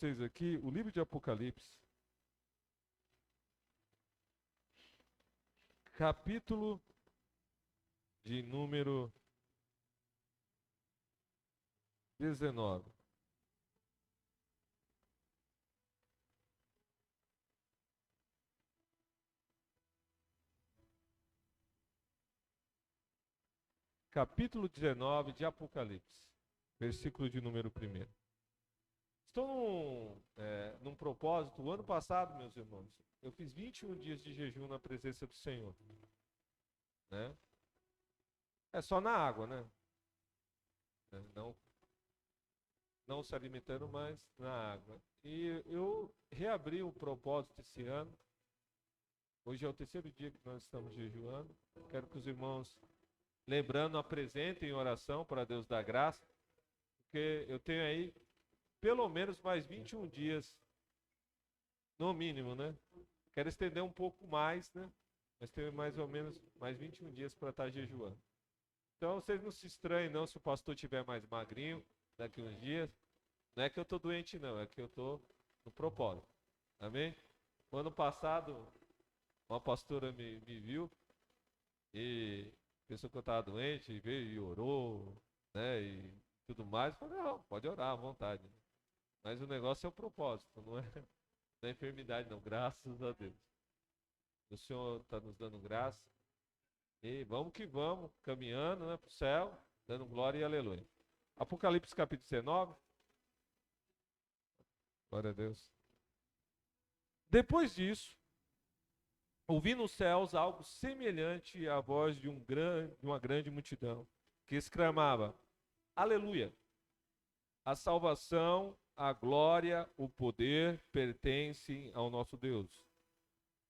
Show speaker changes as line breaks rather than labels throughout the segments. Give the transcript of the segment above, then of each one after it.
Vocês aqui, o livro de Apocalipse, capítulo de número 19. Capítulo 19 de Apocalipse, versículo de número 1. Estou num propósito. O ano passado, meus irmãos, eu fiz 21 dias de jejum na presença do Senhor, né? É só na água, né? Não se alimentando mais na água. E eu reabri o propósito esse ano. Hoje é o terceiro dia que nós estamos jejuando. Quero que os irmãos, lembrando, apresentem oração para Deus dar graça, porque eu tenho aí pelo menos mais 21 dias, no mínimo, né? Quero estender um pouco mais, né? Mas tenho mais ou menos mais 21 dias para estar jejuando. Então vocês não se estranhem não se o pastor estiver mais magrinho daqui uns dias. Não é que eu estou doente não, é que eu estou no propósito. Amém? No ano passado, uma pastora me viu e pensou que eu estava doente, e veio e orou, né? E tudo mais. Eu falei, não, pode orar à vontade. Mas o negócio é o propósito, não é enfermidade não, graças a Deus. O Senhor está nos dando graça. E vamos que vamos, caminhando, né, para o céu, dando glória e aleluia. Apocalipse capítulo 19. Glória a Deus. Depois disso, ouvi nos céus algo semelhante à voz de uma grande multidão, que exclamava, aleluia! A salvação, a glória, o poder pertencem ao nosso Deus,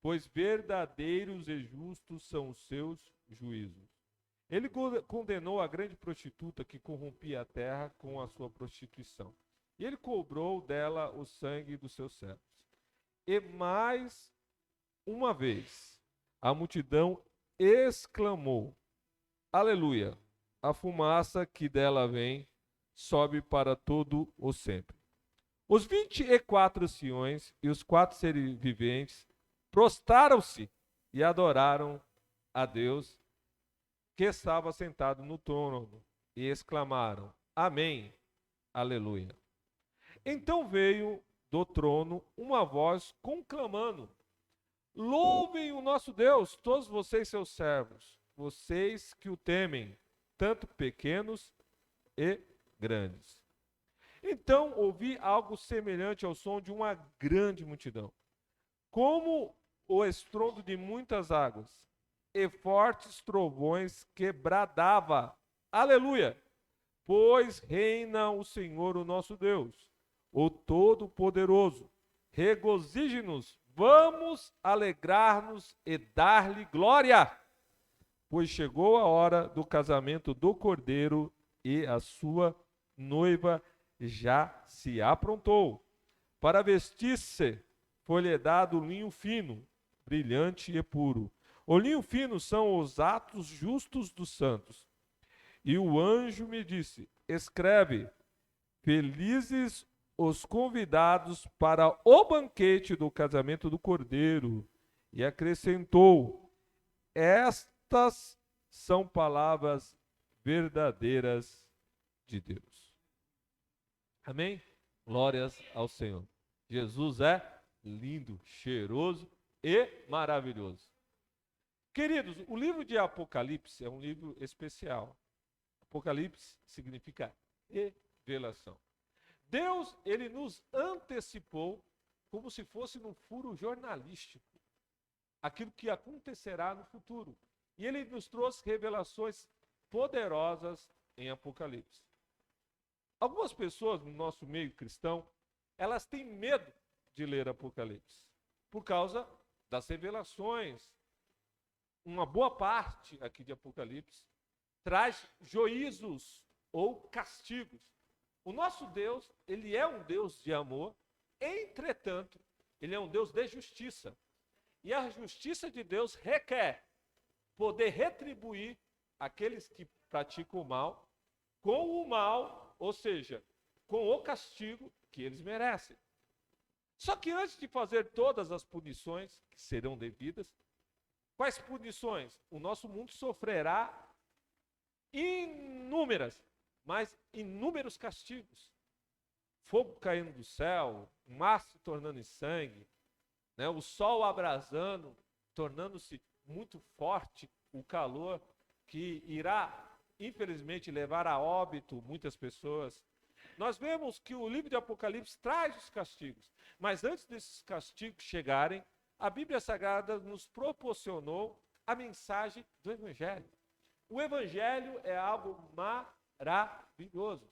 pois verdadeiros e justos são os seus juízos. Ele condenou a grande prostituta que corrompia a terra com a sua prostituição. E ele cobrou dela o sangue dos seus servos. E mais uma vez, a multidão exclamou, aleluia, a fumaça que dela vem sobe para todo o sempre. Os 24 anciões e os 4 seres viventes prostraram-se e adoraram a Deus que estava sentado no trono e exclamaram, amém, aleluia. Então veio do trono uma voz conclamando, louvem o nosso Deus, todos vocês seus servos, vocês que o temem, tanto pequenos e grandes. Então ouvi algo semelhante ao som de uma grande multidão, como o estrondo de muitas águas, e fortes trovões que bradava, aleluia, pois reina o Senhor o nosso Deus, o Todo-Poderoso. Regozije-nos, vamos alegrar-nos e dar-lhe glória, pois chegou a hora do casamento do Cordeiro e a sua noiva já se aprontou. Para vestir-se, foi-lhe dado linho fino, brilhante e puro. O linho fino são os atos justos dos santos. E o anjo me disse, escreve, felizes os convidados para o banquete do casamento do Cordeiro. E acrescentou, estas são palavras verdadeiras de Deus. Amém? Glórias ao Senhor. Jesus é lindo, cheiroso e maravilhoso. Queridos, o livro de Apocalipse é um livro especial. Apocalipse significa revelação. Deus, ele nos antecipou como se fosse num furo jornalístico aquilo que acontecerá no futuro. E ele nos trouxe revelações poderosas em Apocalipse. Algumas pessoas no nosso meio cristão, elas têm medo de ler Apocalipse por causa das revelações. Uma boa parte aqui de Apocalipse traz juízos ou castigos. O nosso Deus, ele é um Deus de amor, entretanto, ele é um Deus de justiça. E a justiça de Deus requer poder retribuir aqueles que praticam o mal com o mal, ou seja, com o castigo que eles merecem. Só que antes de fazer todas as punições que serão devidas, quais punições? O nosso mundo sofrerá inúmeras, mas inúmeros castigos. Fogo caindo do céu, o mar se tornando em sangue, né? O sol abrasando, tornando-se muito forte o calor que irá, infelizmente, levar a óbito muitas pessoas. Nós vemos que o livro de Apocalipse traz os castigos, mas antes desses castigos chegarem, a Bíblia Sagrada nos proporcionou a mensagem do Evangelho. O Evangelho é algo maravilhoso.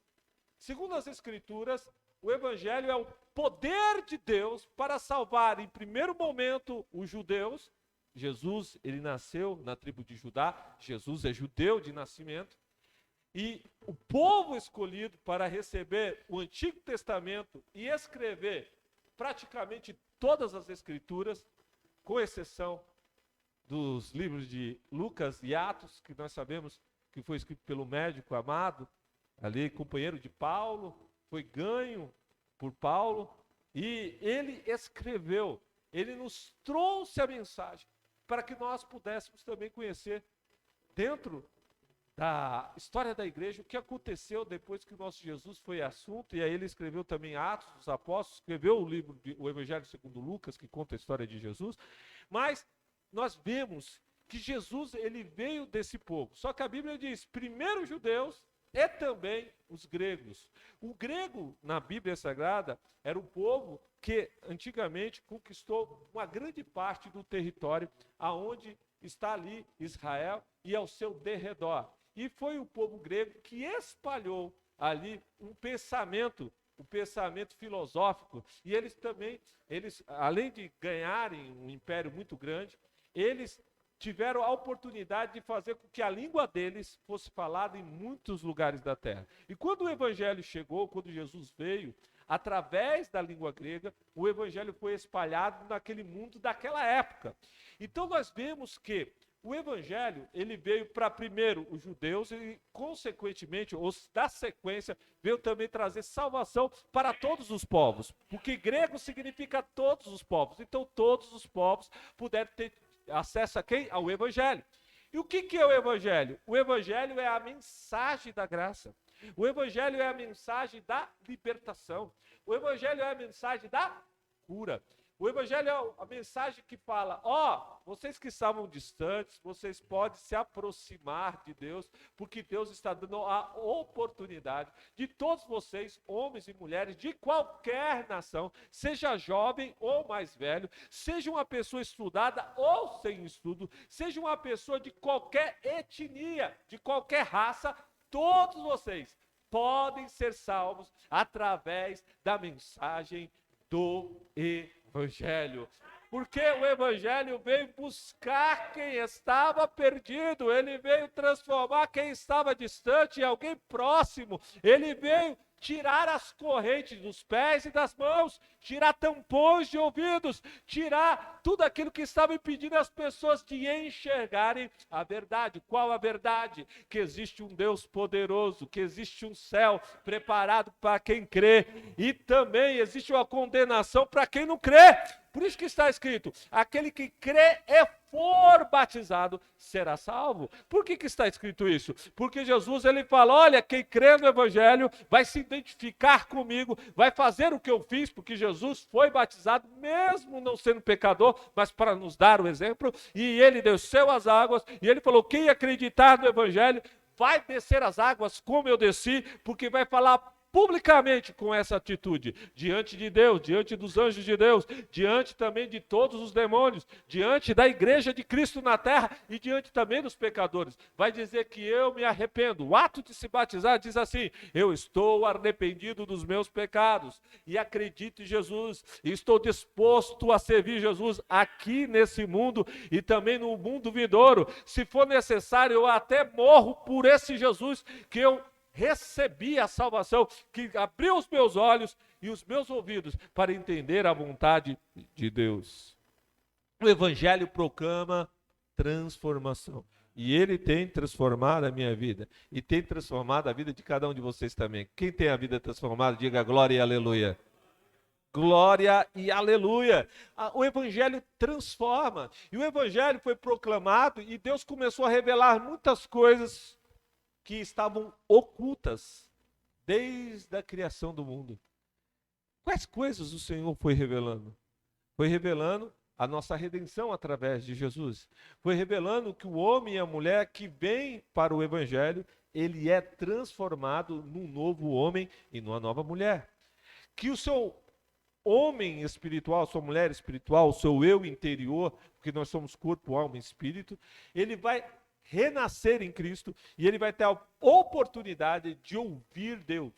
Segundo as Escrituras, o Evangelho é o poder de Deus para salvar, em primeiro momento, os judeus. Jesus, ele nasceu na tribo de Judá, Jesus é judeu de nascimento, e o povo escolhido para receber o Antigo Testamento e escrever praticamente todas as Escrituras, com exceção dos livros de Lucas e Atos, que nós sabemos que foi escrito pelo médico amado, ali companheiro de Paulo, foi ganho por Paulo, e ele escreveu, ele nos trouxe a mensagem, para que nós pudéssemos também conhecer, dentro da história da igreja, o que aconteceu depois que o nosso Jesus foi assunto, e aí ele escreveu também Atos dos Apóstolos, escreveu o livro, o Evangelho segundo Lucas, que conta a história de Jesus, mas nós vemos que Jesus, ele veio desse povo, só que a Bíblia diz, primeiro os judeus, e também os gregos. O grego, na Bíblia Sagrada, era o povo que antigamente conquistou uma grande parte do território aonde está ali Israel e ao seu derredor. E foi o povo grego que espalhou ali um pensamento, o pensamento filosófico. E eles também, além de ganharem um império muito grande, eles tiveram a oportunidade de fazer com que a língua deles fosse falada em muitos lugares da terra. E quando o Evangelho chegou, quando Jesus veio, através da língua grega, o Evangelho foi espalhado naquele mundo daquela época. Então nós vemos que o Evangelho, ele veio para primeiro os judeus e, consequentemente, ou da sequência, veio também trazer salvação para todos os povos. Porque grego significa todos os povos. Então todos os povos puderam ter acesso a quem? Ao Evangelho. E o que é o Evangelho? O Evangelho é a mensagem da graça. O Evangelho é a mensagem da libertação. O Evangelho é a mensagem da cura. O Evangelho é a mensagem que fala, vocês que estavam distantes, vocês podem se aproximar de Deus, porque Deus está dando a oportunidade de todos vocês, homens e mulheres, de qualquer nação, seja jovem ou mais velho, seja uma pessoa estudada ou sem estudo, seja uma pessoa de qualquer etnia, de qualquer raça, todos vocês podem ser salvos através da mensagem do Evangelho. Porque o Evangelho veio buscar quem estava perdido, ele veio transformar quem estava distante em alguém próximo, ele veio tirar as correntes dos pés e das mãos, tirar tampões de ouvidos, tirar tudo aquilo que estava impedindo as pessoas de enxergarem a verdade. Qual a verdade? Que existe um Deus poderoso, que existe um céu preparado para quem crê, e também existe uma condenação para quem não crê. Por isso que está escrito, aquele que crê e for batizado será salvo. Por que está escrito isso? Porque Jesus, ele fala, olha, quem crê no Evangelho vai se identificar comigo, vai fazer o que eu fiz, porque Jesus foi batizado, mesmo não sendo pecador, mas para nos dar o exemplo, e ele desceu as águas, e ele falou, quem acreditar no Evangelho vai descer as águas como eu desci, porque vai falar publicamente com essa atitude, diante de Deus, diante dos anjos de Deus, diante também de todos os demônios, diante da igreja de Cristo na terra e diante também dos pecadores. Vai dizer que eu me arrependo. O ato de se batizar diz assim, eu estou arrependido dos meus pecados e acredito em Jesus, e estou disposto a servir Jesus aqui nesse mundo e também no mundo vindouro. Se for necessário, eu até morro por esse Jesus que eu recebi a salvação, que abriu os meus olhos e os meus ouvidos para entender a vontade de Deus. O Evangelho proclama transformação. E ele tem transformado a minha vida. E tem transformado a vida de cada um de vocês também. Quem tem a vida transformada, diga glória e aleluia. Glória e aleluia. O evangelho transforma. E o evangelho foi proclamado e Deus começou a revelar muitas coisas que estavam ocultas desde a criação do mundo. Quais coisas o Senhor foi revelando? Foi revelando a nossa redenção através de Jesus. Foi revelando que o homem e a mulher que vêm para o evangelho, ele é transformado num novo homem e numa nova mulher. Que o seu homem espiritual, sua mulher espiritual, o seu eu interior, porque nós somos corpo, alma e espírito, ele vai renascer em Cristo e ele vai ter a oportunidade de ouvir Deus,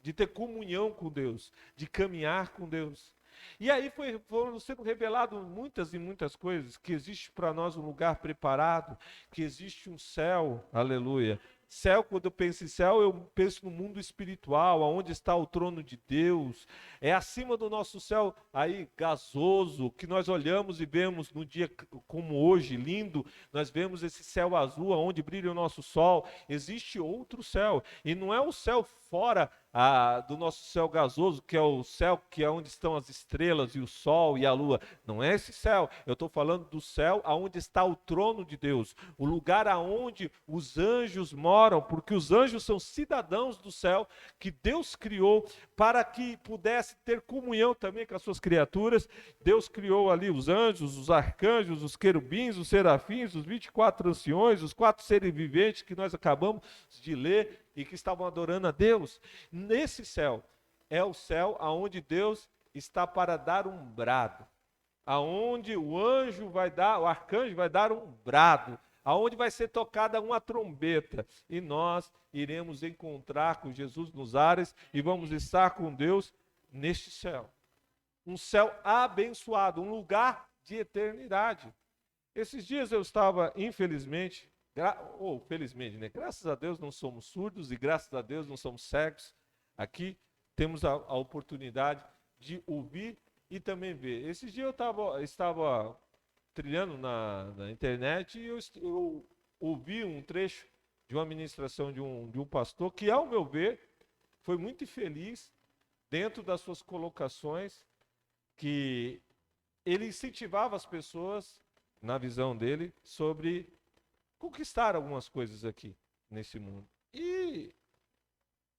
de ter comunhão com Deus, de caminhar com Deus. E aí foram sendo reveladas muitas e muitas coisas, que existe para nós um lugar preparado, que existe um céu, aleluia. Céu, quando eu penso em céu, eu penso no mundo espiritual, onde está o trono de Deus. É acima do nosso céu aí gasoso, que nós olhamos e vemos no dia como hoje, lindo, nós vemos esse céu azul, onde brilha o nosso sol. Existe outro céu, e não é o céu fora do nosso céu gasoso, que é o céu que é onde estão as estrelas e o sol e a lua. Não é esse céu, eu estou falando do céu aonde está o trono de Deus, o lugar aonde os anjos moram, porque os anjos são cidadãos do céu que Deus criou para que pudesse ter comunhão também com as suas criaturas. Deus criou ali os anjos, os arcanjos, os querubins, os serafins, os 24 anciões, os 4 seres viventes que nós acabamos de ler e que estavam adorando a Deus. Nesse céu, é o céu aonde Deus está para dar um brado, aonde o anjo vai dar, o arcanjo vai dar um brado, aonde vai ser tocada uma trombeta, e nós iremos encontrar com Jesus nos ares e vamos estar com Deus neste céu. Um céu abençoado, um lugar de eternidade. Esses dias eu estava, infelizmente, felizmente, né? Graças a Deus não somos surdos e graças a Deus não somos cegos. Aqui temos a oportunidade de ouvir e também ver. Esses dias eu estava trilhando na internet e eu ouvi um trecho de uma ministração de um pastor que, ao meu ver, foi muito feliz dentro das suas colocações, que ele incentivava as pessoas, na visão dele, sobre conquistar algumas coisas aqui nesse mundo. E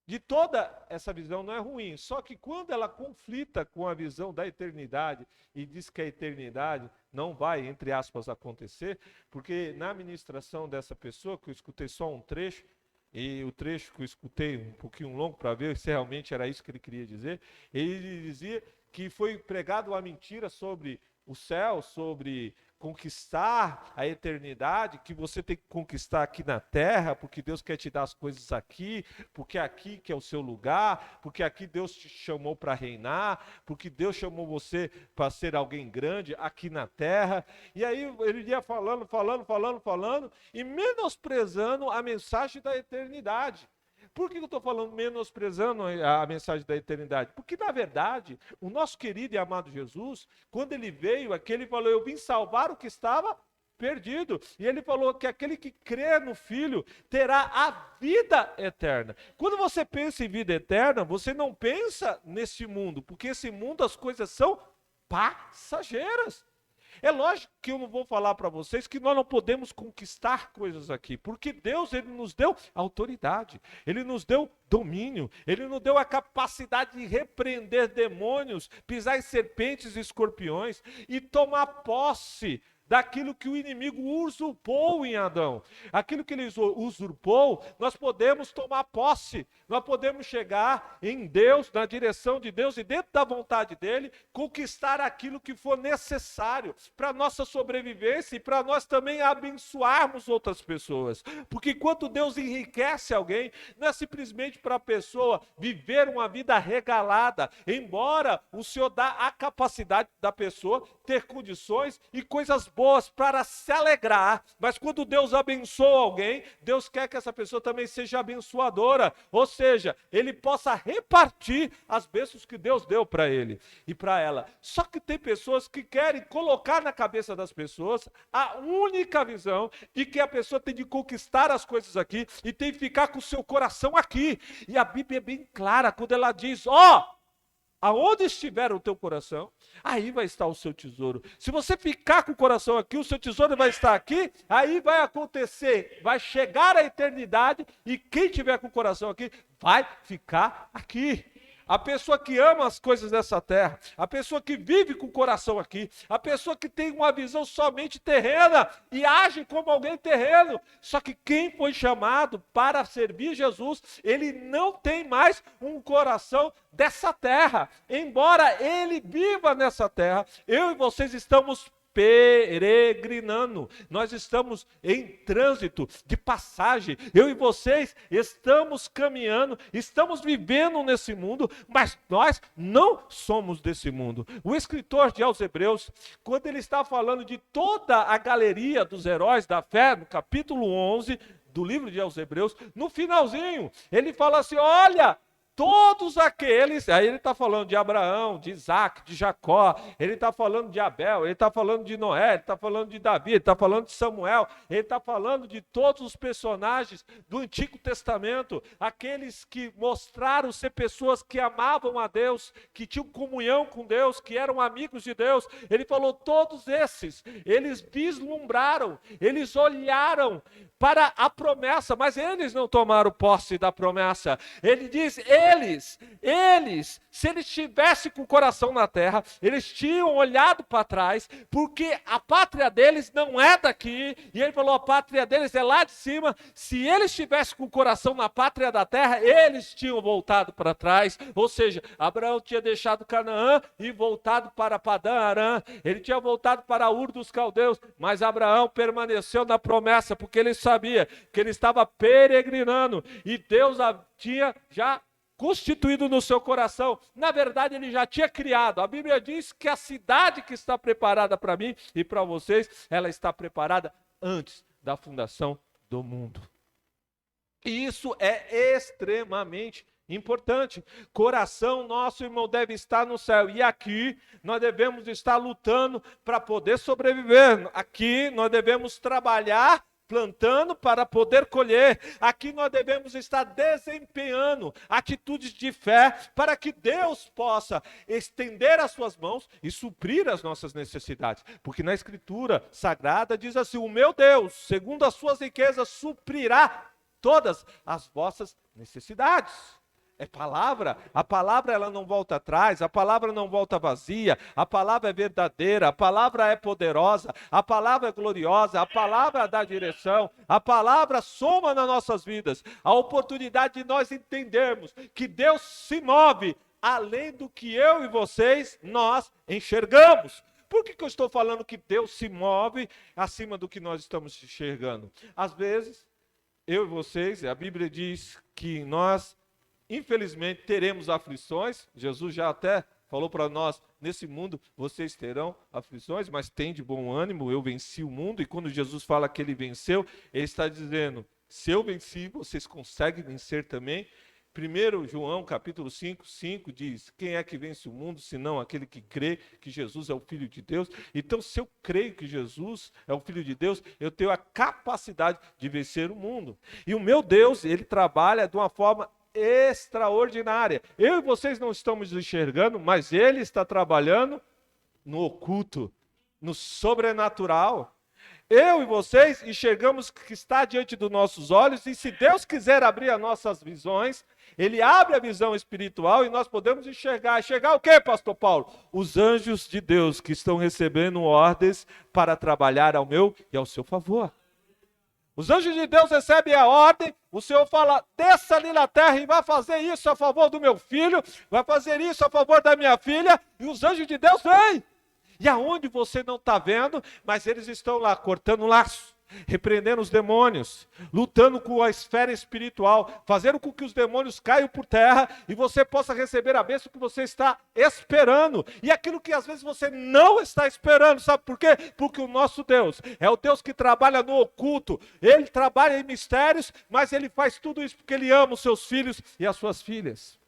de toda essa visão não é ruim, só que quando ela conflita com a visão da eternidade e diz que a eternidade não vai, entre aspas, acontecer, porque na ministração dessa pessoa, que eu escutei só um trecho, e o trecho que eu escutei um pouquinho longo para ver se realmente era isso que ele queria dizer, ele dizia que foi pregado uma mentira sobre o céu, sobre conquistar a eternidade, que você tem que conquistar aqui na terra, porque Deus quer te dar as coisas aqui, porque aqui que é o seu lugar, porque aqui Deus te chamou para reinar, porque Deus chamou você para ser alguém grande aqui na terra. E aí ele ia falando, e menosprezando a mensagem da eternidade. Por que eu estou falando menosprezando a mensagem da eternidade? Porque, na verdade, o nosso querido e amado Jesus, quando ele veio aqui, ele falou: eu vim salvar o que estava perdido. E ele falou que aquele que crê no Filho terá a vida eterna. Quando você pensa em vida eterna, você não pensa nesse mundo, porque esse mundo as coisas são passageiras. É lógico que eu não vou falar para vocês que nós não podemos conquistar coisas aqui, porque Deus, ele nos deu autoridade, ele nos deu domínio, ele nos deu a capacidade de repreender demônios, pisar em serpentes e escorpiões e tomar posse daquilo que o inimigo usurpou em Adão. Aquilo que ele usurpou, nós podemos tomar posse, nós podemos chegar em Deus, na direção de Deus e dentro da vontade dele, conquistar aquilo que for necessário para a nossa sobrevivência e para nós também abençoarmos outras pessoas. Porque quando Deus enriquece alguém, não é simplesmente para a pessoa viver uma vida regalada, embora o Senhor dá a capacidade da pessoa ter condições e coisas boas para se alegrar, mas quando Deus abençoa alguém, Deus quer que essa pessoa também seja abençoadora, ou seja, ele possa repartir as bênçãos que Deus deu para ele e para ela. Só que tem pessoas que querem colocar na cabeça das pessoas a única visão de que a pessoa tem de conquistar as coisas aqui e tem que ficar com o seu coração aqui. E a Bíblia é bem clara quando ela diz: ó, Aonde estiver o teu coração, aí vai estar o seu tesouro. Se você ficar com o coração aqui, o seu tesouro vai estar aqui, aí vai acontecer, vai chegar a eternidade, e quem tiver com o coração aqui, vai ficar aqui. A pessoa que ama as coisas dessa terra, a pessoa que vive com o coração aqui, a pessoa que tem uma visão somente terrena e age como alguém terreno. Só que quem foi chamado para servir Jesus, ele não tem mais um coração dessa terra. Embora ele viva nessa terra, eu e vocês estamos peregrinando, nós estamos em trânsito de passagem, eu e vocês estamos caminhando, estamos vivendo nesse mundo, mas nós não somos desse mundo. O escritor aos Hebreus, quando ele está falando de toda a galeria dos heróis da fé, no capítulo 11 do livro de aos Hebreus, no finalzinho, ele fala assim, olha, todos aqueles, aí ele está falando de Abraão, de Isaac, de Jacó, ele está falando de Abel, ele está falando de Noé, ele está falando de Davi, ele está falando de Samuel, ele está falando de todos os personagens do Antigo Testamento, aqueles que mostraram ser pessoas que amavam a Deus, que tinham comunhão com Deus, que eram amigos de Deus. Ele falou, todos esses, eles vislumbraram, eles olharam para a promessa, mas eles não tomaram posse da promessa. Ele diz, eles, se eles estivessem com o coração na terra, eles tinham olhado para trás, porque a pátria deles não é daqui, e ele falou, a pátria deles é lá de cima. Se eles estivessem com o coração na pátria da terra, eles tinham voltado para trás, ou seja, Abraão tinha deixado Canaã e voltado para Padã Arã, ele tinha voltado para Ur dos Caldeus, mas Abraão permaneceu na promessa, porque ele sabia que ele estava peregrinando, e Deus tinha já constituído no seu coração. Na verdade, ele já tinha criado. A Bíblia diz que a cidade que está preparada para mim e para vocês, ela está preparada antes da fundação do mundo. E isso é extremamente importante. Coração nosso, irmão, deve estar no céu. E aqui nós devemos estar lutando para poder sobreviver. Aqui nós devemos trabalhar plantando para poder colher. Aqui nós devemos estar desempenhando atitudes de fé para que Deus possa estender as suas mãos e suprir as nossas necessidades. Porque na Escritura Sagrada diz assim, o meu Deus, segundo as suas riquezas, suprirá todas as vossas necessidades. É palavra, a palavra ela não volta atrás, a palavra não volta vazia, a palavra é verdadeira, a palavra é poderosa, a palavra é gloriosa, a palavra dá direção, a palavra soma nas nossas vidas, a oportunidade de nós entendermos que Deus se move além do que eu e vocês, nós enxergamos. Por que eu estou falando que Deus se move acima do que nós estamos enxergando? Às vezes, eu e vocês, a Bíblia diz que nós infelizmente teremos aflições. Jesus já até falou para nós, nesse mundo vocês terão aflições, mas tem de bom ânimo, eu venci o mundo. E quando Jesus fala que ele venceu, ele está dizendo, se eu venci, vocês conseguem vencer também. 1 João capítulo 5 diz, quem é que vence o mundo, senão aquele que crê que Jesus é o Filho de Deus? Então, se eu creio que Jesus é o Filho de Deus, eu tenho a capacidade de vencer o mundo. E o meu Deus, ele trabalha de uma forma extraordinária. Eu e vocês não estamos enxergando, mas ele está trabalhando no oculto, no sobrenatural. Eu e vocês enxergamos o que está diante dos nossos olhos, e se Deus quiser abrir as nossas visões, ele abre a visão espiritual e nós podemos enxergar. Enxergar o quê, pastor Paulo? Os anjos de Deus que estão recebendo ordens para trabalhar ao meu e ao seu favor. Os anjos de Deus recebem a ordem, o Senhor fala, desça ali na terra e vai fazer isso a favor do meu filho, vai fazer isso a favor da minha filha, e os anjos de Deus vêm. E aonde você não está vendo, mas eles estão lá cortando laço, repreendendo os demônios, lutando com a esfera espiritual, fazendo com que os demônios caiam por terra e você possa receber a bênção que você está esperando, e aquilo que às vezes você não está esperando. Sabe por quê? Porque o nosso Deus é o Deus que trabalha no oculto, ele trabalha em mistérios, mas ele faz tudo isso porque ele ama os seus filhos e as suas filhas.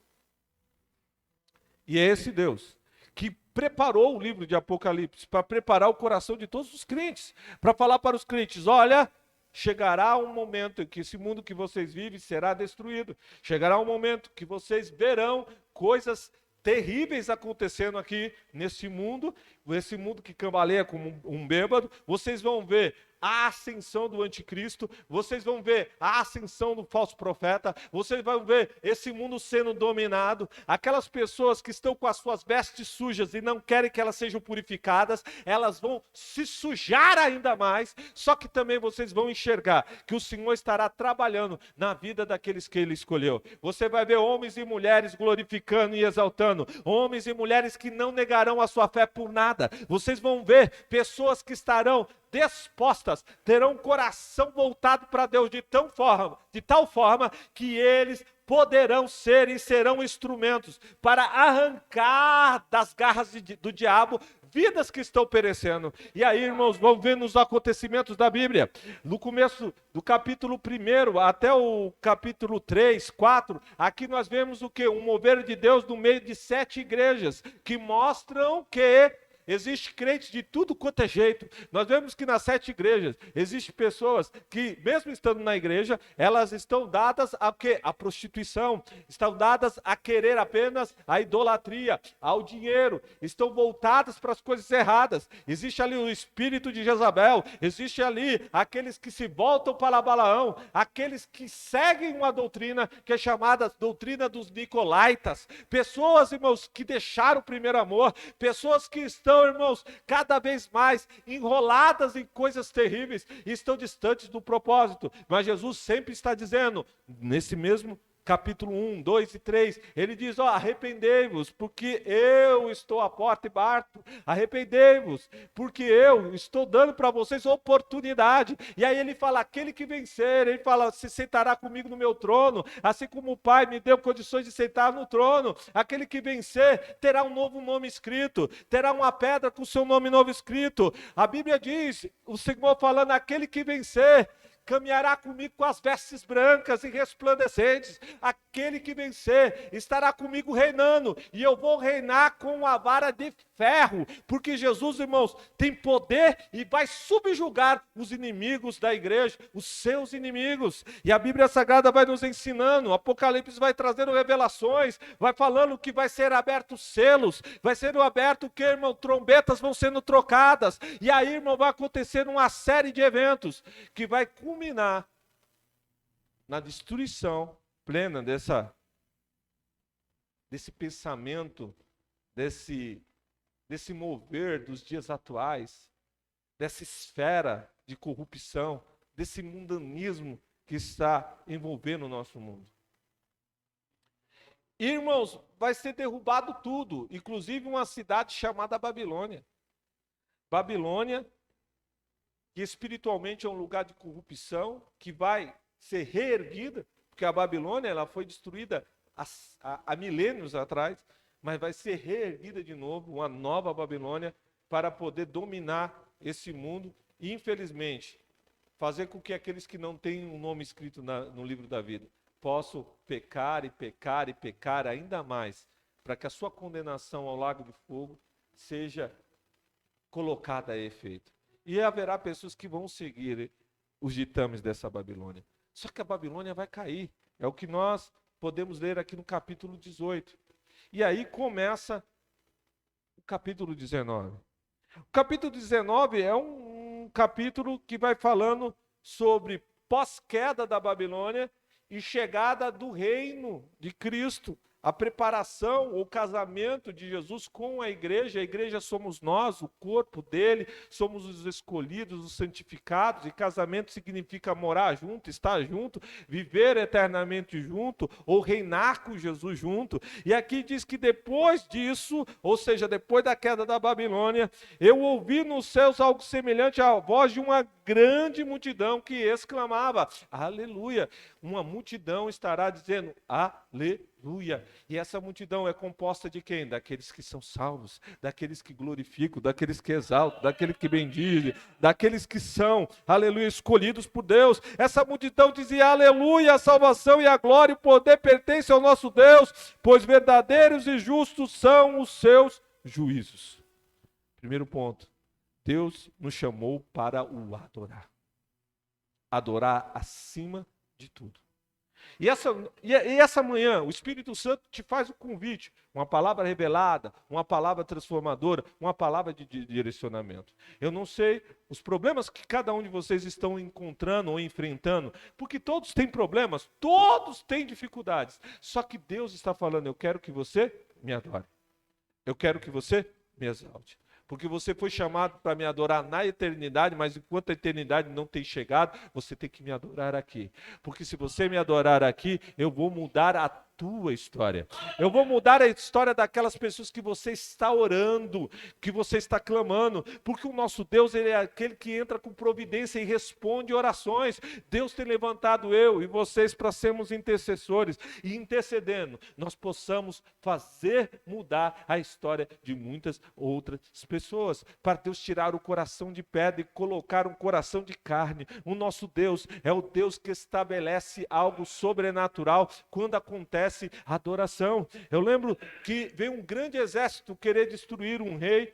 E é esse Deus que preparou o livro de Apocalipse para preparar o coração de todos os crentes, para falar para os crentes, olha, chegará um momento em que esse mundo que vocês vivem será destruído, chegará um momento que vocês verão coisas terríveis acontecendo aqui nesse mundo, esse mundo que cambaleia como um bêbado. Vocês vão ver a ascensão do anticristo, vocês vão ver a ascensão do falso profeta, vocês vão ver esse mundo sendo dominado. Aquelas pessoas que estão com as suas vestes sujas e não querem que elas sejam purificadas, elas vão se sujar ainda mais. Só que também vocês vão enxergar que o Senhor estará trabalhando na vida daqueles que Ele escolheu. Você vai ver homens e mulheres glorificando e exaltando, homens e mulheres que não negarão a sua fé por nada. Vocês vão ver pessoas que estarão dispostas, terão um coração voltado para Deus de tal forma que eles poderão ser e serão instrumentos para arrancar das garras do diabo vidas que estão perecendo. E aí, irmãos, vamos ver nos acontecimentos da Bíblia, no começo do capítulo 1 até o capítulo 3, 4, aqui nós vemos o quê? Um mover de Deus no meio de 7 igrejas, que mostram que existe crentes de tudo quanto é jeito. Nós vemos que nas 7 igrejas, existem pessoas que, mesmo estando na igreja, elas estão dadas a quê? A prostituição, estão dadas a querer apenas a idolatria, ao dinheiro, estão voltadas para as coisas erradas. Existe ali o espírito de Jezabel, existe ali aqueles que se voltam para Balaão, aqueles que seguem uma doutrina que é chamada doutrina dos Nicolaítas. Pessoas, irmãos, que deixaram o primeiro amor, pessoas que estão, irmãos, cada vez mais enroladas em coisas terríveis e estão distantes do propósito. Mas Jesus sempre está dizendo, nesse mesmo capítulo 1, 2 e 3, ele diz, arrependei-vos, porque eu estou à porta e bato. Arrependei-vos, porque eu estou dando para vocês oportunidade. E aí ele fala, aquele que vencer, ele fala, se sentará comigo no meu trono, assim como o Pai me deu condições de sentar no trono. Aquele que vencer terá um novo nome escrito, terá uma pedra com o seu nome novo escrito. A Bíblia diz, o Senhor falando, aquele que vencer caminhará comigo com as vestes brancas e resplandecentes. Aquele que vencer estará comigo reinando, e eu vou reinar com a vara de ferro, porque Jesus, irmãos, tem poder e vai subjugar os inimigos da igreja, os seus inimigos. E a Bíblia Sagrada vai nos ensinando, o Apocalipse vai trazendo revelações, vai falando que vai ser aberto selos, vai ser aberto que, irmão, trombetas vão sendo trocadas, e aí, irmão, vai acontecer uma série de eventos que vai culminar na destruição plena desse pensamento, desse mover dos dias atuais, dessa esfera de corrupção, desse mundanismo que está envolvendo o nosso mundo. Irmãos, vai ser derrubado tudo, inclusive uma cidade chamada Babilônia. Babilônia, que espiritualmente é um lugar de corrupção, que vai ser reerguida, porque a Babilônia ela foi destruída há milênios atrás, mas vai ser reerguida de novo, uma nova Babilônia, para poder dominar esse mundo e, infelizmente, fazer com que aqueles que não têm um nome escrito no livro da vida possam pecar e pecar e pecar ainda mais, para que a sua condenação ao lago de fogo seja colocada a efeito. E haverá pessoas que vão seguir os ditames dessa Babilônia. Só que a Babilônia vai cair. É o que nós podemos ler aqui no capítulo 18. E aí começa o capítulo 19. O capítulo 19 é um capítulo que vai falando sobre pós-queda da Babilônia e chegada do reino de Cristo. A preparação, o casamento de Jesus com a igreja somos nós, o corpo dele, somos os escolhidos, os santificados, e casamento significa morar junto, estar junto, viver eternamente junto, ou reinar com Jesus junto. E aqui diz que depois disso, ou seja, depois da queda da Babilônia, eu ouvi nos céus algo semelhante à voz de uma grande multidão que exclamava, aleluia. Uma multidão estará dizendo, aleluia. E essa multidão é composta de quem? Daqueles que são salvos, daqueles que glorificam, daqueles que exaltam, daqueles que bendizem, daqueles que são, aleluia, escolhidos por Deus. Essa multidão dizia, aleluia, a salvação e a glória e o poder pertencem ao nosso Deus, pois verdadeiros e justos são os seus juízos. Primeiro ponto, Deus nos chamou para o adorar. Adorar acima de tudo. E essa manhã, o Espírito Santo te faz o convite, uma palavra revelada, uma palavra transformadora, uma palavra de direcionamento. Eu não sei os problemas que cada um de vocês estão encontrando ou enfrentando, porque todos têm problemas, todos têm dificuldades. Só que Deus está falando, eu quero que você me adore. Eu quero que você me exalte. Porque você foi chamado para me adorar na eternidade, mas enquanto a eternidade não tem chegado, você tem que me adorar aqui. Porque se você me adorar aqui, eu vou mudar a tua história. Eu vou mudar a história daquelas pessoas que você está orando, que você está clamando. Porque o nosso Deus, ele é aquele que entra com providência e responde orações. Deus tem levantado eu e vocês para sermos intercessores. E intercedendo, nós possamos fazer mudar a história de muitas outras pessoas. Para Deus tirar o coração de pedra e colocar um coração de carne. O nosso Deus é o Deus que estabelece algo sobrenatural quando acontece a adoração. Eu lembro que veio um grande exército querer destruir um rei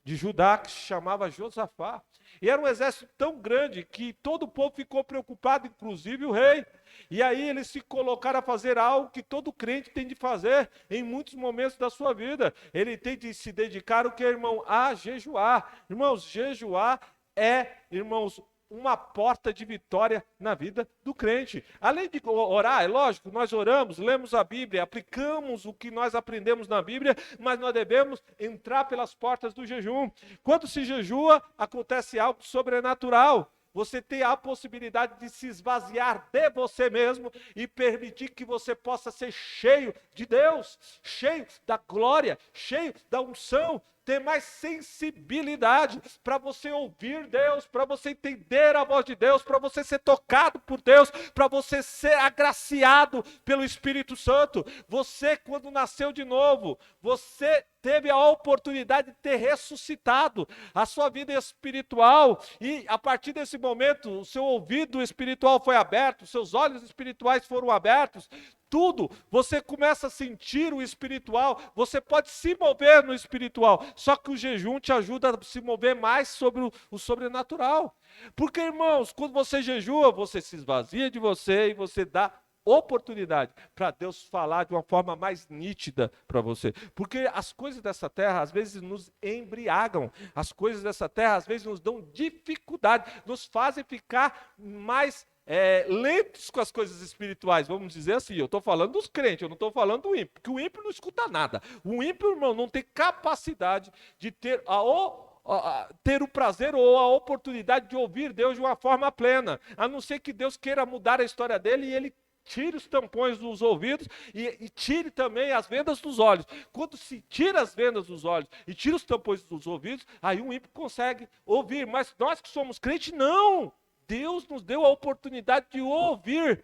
de Judá que se chamava Josafá. E era um exército tão grande que todo o povo ficou preocupado, inclusive o rei. E aí eles se colocaram a fazer algo que todo crente tem de fazer em muitos momentos da sua vida. Ele tem de se dedicar, o que, irmão? A jejuar. Irmãos, jejuar é, irmãos, uma porta de vitória na vida do crente. Além de orar, é lógico, nós oramos, lemos a Bíblia, aplicamos o que nós aprendemos na Bíblia, mas nós devemos entrar pelas portas do jejum. Quando se jejua, acontece algo sobrenatural. Você tem a possibilidade de se esvaziar de você mesmo e permitir que você possa ser cheio de Deus, cheio da glória, cheio da unção, ter mais sensibilidade para você ouvir Deus, para você entender a voz de Deus, para você ser tocado por Deus, para você ser agraciado pelo Espírito Santo. Você, quando nasceu de novo, você teve a oportunidade de ter ressuscitado a sua vida espiritual e a partir desse momento o seu ouvido espiritual foi aberto, os seus olhos espirituais foram abertos, tudo, você começa a sentir o espiritual, você pode se mover no espiritual, só que o jejum te ajuda a se mover mais sobre o sobrenatural. Porque, irmãos, quando você jejua, você se esvazia de você e você dá oportunidade para Deus falar de uma forma mais nítida para você. Porque as coisas dessa terra às vezes nos embriagam, as coisas dessa terra às vezes nos dão dificuldade, nos fazem ficar mais lentos com as coisas espirituais, vamos dizer assim. Eu estou falando dos crentes, eu não estou falando do ímpio, porque o ímpio não escuta nada. O ímpio, irmão, não tem capacidade de ter ter o prazer ou a oportunidade de ouvir Deus de uma forma plena, a não ser que Deus queira mudar a história dele e ele tire os tampões dos ouvidos e tire também as vendas dos olhos. Quando se tira as vendas dos olhos e tira os tampões dos ouvidos, aí um ímpio consegue ouvir. Mas nós que somos crentes, não! Deus nos deu a oportunidade de ouvir,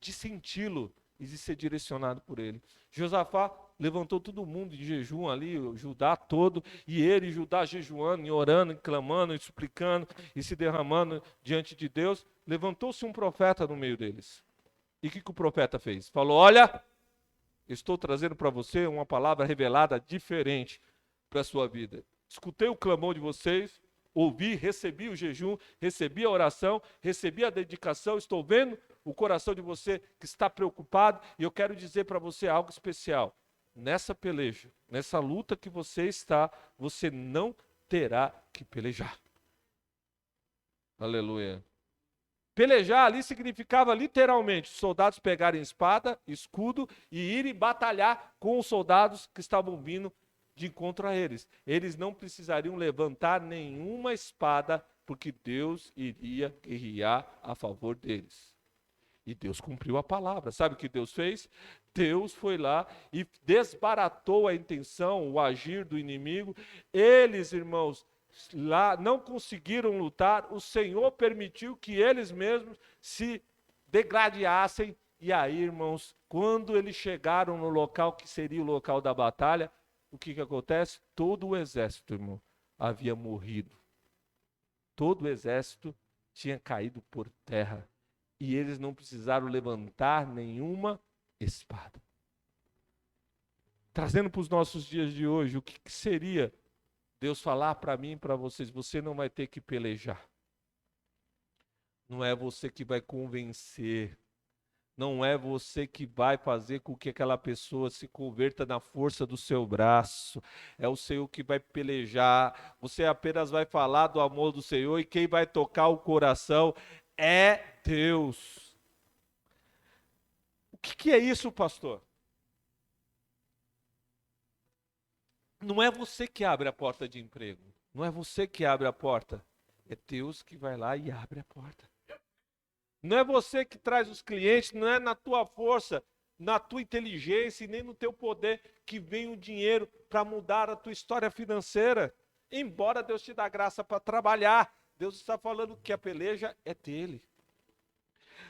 de senti-lo e de ser direcionado por ele. Josafá levantou todo mundo de jejum ali, o Judá todo, e ele, Judá, jejuando, e orando, e clamando, e suplicando, e se derramando diante de Deus. Levantou-se um profeta no meio deles. E o que o profeta fez? Falou, olha, estou trazendo para você uma palavra revelada diferente para a sua vida. Escutei o clamor de vocês, ouvi, recebi o jejum, recebi a oração, recebi a dedicação, estou vendo o coração de você que está preocupado, e eu quero dizer para você algo especial. Nessa peleja, nessa luta que você está, você não terá que pelejar. Aleluia. Pelejar ali significava literalmente soldados pegarem espada, escudo e irem batalhar com os soldados que estavam vindo de encontro a eles. Eles não precisariam levantar nenhuma espada, porque Deus iria guerrear a favor deles. E Deus cumpriu a palavra. Sabe o que Deus fez? Deus foi lá e desbaratou a intenção, o agir do inimigo. Eles, irmãos, lá não conseguiram lutar. O Senhor permitiu que eles mesmos se degladiassem. E aí, irmãos, quando eles chegaram no local que seria o local da batalha, o que acontece? Todo o exército, irmão, havia morrido. Todo o exército tinha caído por terra. E eles não precisaram levantar nenhuma espada. Trazendo para os nossos dias de hoje, o que seria Deus falar para mim e para vocês? Você não vai ter que pelejar. Não é você que vai convencer. Não é você que vai fazer com que aquela pessoa se converta na força do seu braço. É o Senhor que vai pelejar. Você apenas vai falar do amor do Senhor e quem vai tocar o coração é Deus. O que é isso, pastor? Não é você que abre a porta de emprego. Não é você que abre a porta. É Deus que vai lá e abre a porta. Não é você que traz os clientes, não é na tua força, na tua inteligência e nem no teu poder que vem o dinheiro para mudar a tua história financeira. Embora Deus te dê graça para trabalhar, Deus está falando que a peleja é dele.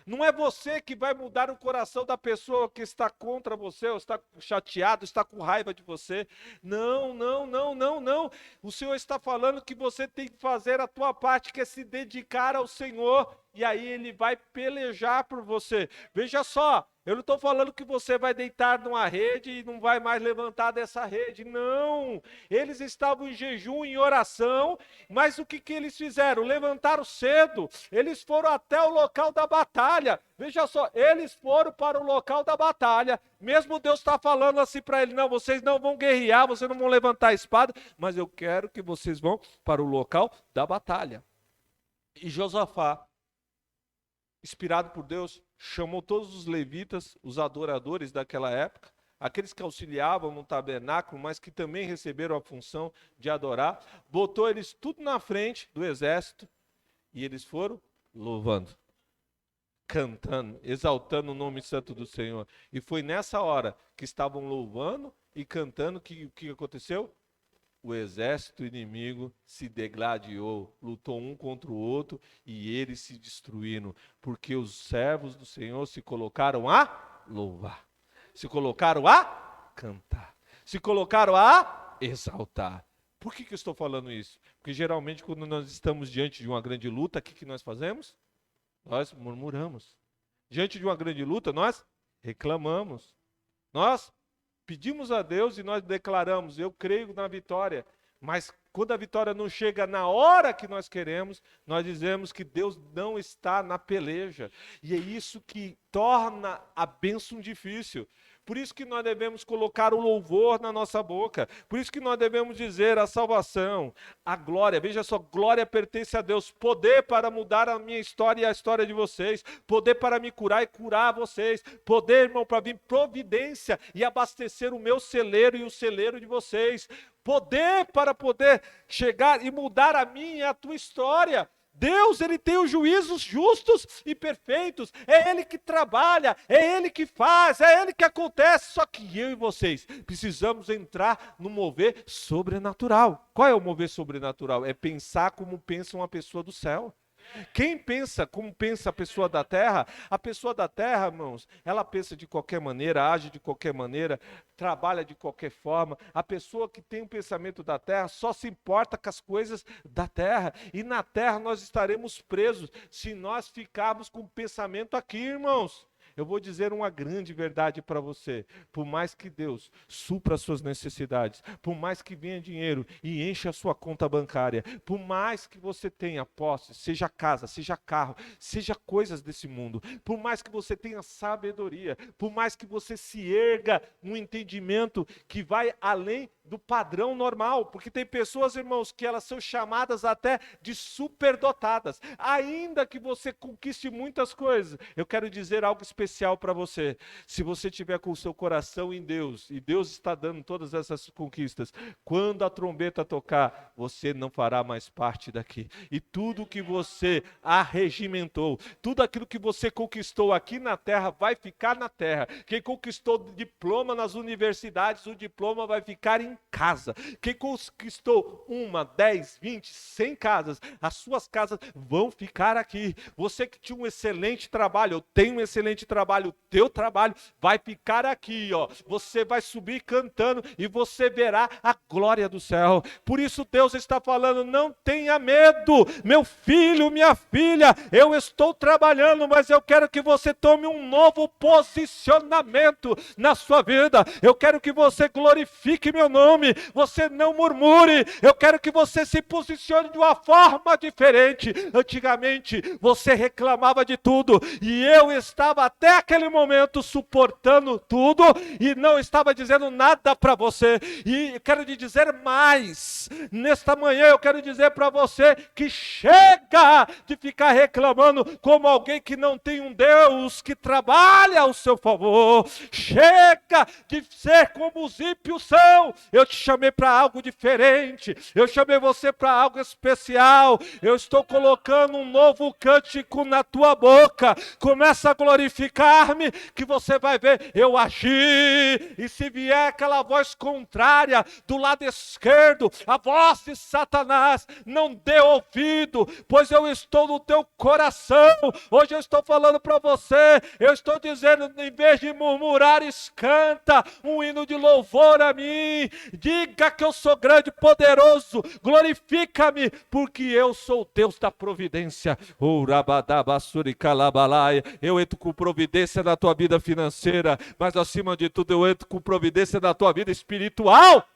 Não é você que vai mudar o coração da pessoa que está contra você, ou está chateado, está com raiva de você. Não, não, não, não, não. O Senhor está falando que você tem que fazer a tua parte, que é se dedicar ao Senhor, e aí Ele vai pelejar por você. Veja só, eu não estou falando que você vai deitar numa rede e não vai mais levantar dessa rede. Não, eles estavam em jejum, em oração, mas o que eles fizeram? Levantaram cedo, eles foram até o local da batalha. Veja só, eles foram para o local da batalha, mesmo Deus está falando assim para eles, não, vocês não vão guerrear, vocês não vão levantar a espada, mas eu quero que vocês vão para o local da batalha. E Josafá, inspirado por Deus, chamou todos os levitas, os adoradores daquela época, aqueles que auxiliavam no tabernáculo, mas que também receberam a função de adorar, botou eles tudo na frente do exército e eles foram louvando, cantando, exaltando o nome santo do Senhor. E foi nessa hora que estavam louvando e cantando que o que aconteceu? O exército inimigo se degladiou, lutou um contra o outro e eles se destruíram, porque os servos do Senhor se colocaram a louvar, se colocaram a cantar, se colocaram a exaltar. Por que eu estou falando isso? Porque geralmente quando nós estamos diante de uma grande luta, o que nós fazemos? Nós murmuramos. Diante de uma grande luta, nós reclamamos. Nós pedimos a Deus e nós declaramos, eu creio na vitória. Mas quando a vitória não chega na hora que nós queremos, nós dizemos que Deus não está na peleja. E é isso que torna a bênção difícil. Por isso que nós devemos colocar o louvor na nossa boca. Por isso que nós devemos dizer a salvação, a glória. Veja só, glória pertence a Deus. Poder para mudar a minha história e a história de vocês. Poder para me curar e curar vocês. Poder, irmão, para vir providência e abastecer o meu celeiro e o celeiro de vocês. Poder para poder chegar e mudar a minha e a tua história. Deus, Ele tem os juízos justos e perfeitos, é Ele que trabalha, é Ele que faz, é Ele que acontece, só que eu e vocês precisamos entrar no mover sobrenatural. Qual é o mover sobrenatural? É pensar como pensa uma pessoa do céu. Quem pensa como pensa a pessoa da terra, irmãos, ela pensa de qualquer maneira, age de qualquer maneira, trabalha de qualquer forma. A pessoa que tem o pensamento da terra só se importa com as coisas da terra. E na terra nós estaremos presos se nós ficarmos com o pensamento aqui, irmãos. Eu vou dizer uma grande verdade para você. Por mais que Deus supra as suas necessidades, por mais que venha dinheiro e encha a sua conta bancária, por mais que você tenha posse, seja casa, seja carro, seja coisas desse mundo, por mais que você tenha sabedoria, por mais que você se erga num entendimento que vai além do padrão normal, porque tem pessoas, irmãos, que elas são chamadas até de superdotadas. Ainda que você conquiste muitas coisas, eu quero dizer algo especial para você. Se você tiver com o seu coração em Deus, e Deus está dando todas essas conquistas, quando a trombeta tocar, você não fará mais parte daqui. E tudo que você arregimentou, tudo aquilo que você conquistou aqui na terra, vai ficar na terra. Quem conquistou diploma nas universidades, o diploma vai ficar em casa. Quem conquistou 1, 10, 20, 100 casas, as suas casas vão ficar aqui. Você que tinha um excelente trabalho, eu tenho um excelente trabalho, o teu trabalho vai ficar aqui, ó. Você vai subir cantando e você verá a glória do céu. Por isso Deus está falando, não tenha medo, meu filho, minha filha, eu estou trabalhando, mas eu quero que você tome um novo posicionamento na sua vida. Eu quero que você glorifique meu nome. reclame, você não murmure. Eu quero que você se posicione de uma forma diferente. Antigamente, você reclamava de tudo e eu estava até aquele momento suportando tudo e não estava dizendo nada para você. E quero te dizer mais. Nesta manhã eu quero dizer para você que chega de ficar reclamando como alguém que não tem um Deus que trabalha ao seu favor. Chega de ser como os ímpios são. Eu te chamei para algo diferente. Eu chamei você para algo especial. Eu estou colocando um novo cântico na tua boca. Começa a glorificar-me que você vai ver eu agir. E se vier aquela voz contrária do lado esquerdo, a voz de Satanás, não dê ouvido, pois eu estou no teu coração. Hoje eu estou falando para você, eu estou dizendo, em vez de murmurares, canta um hino de louvor a mim, diga que eu sou grande e poderoso, glorifica-me, porque eu sou o Deus da providência. Eu entro com providência na tua vida financeira, mas acima de tudo eu entro com providência na tua vida espiritual.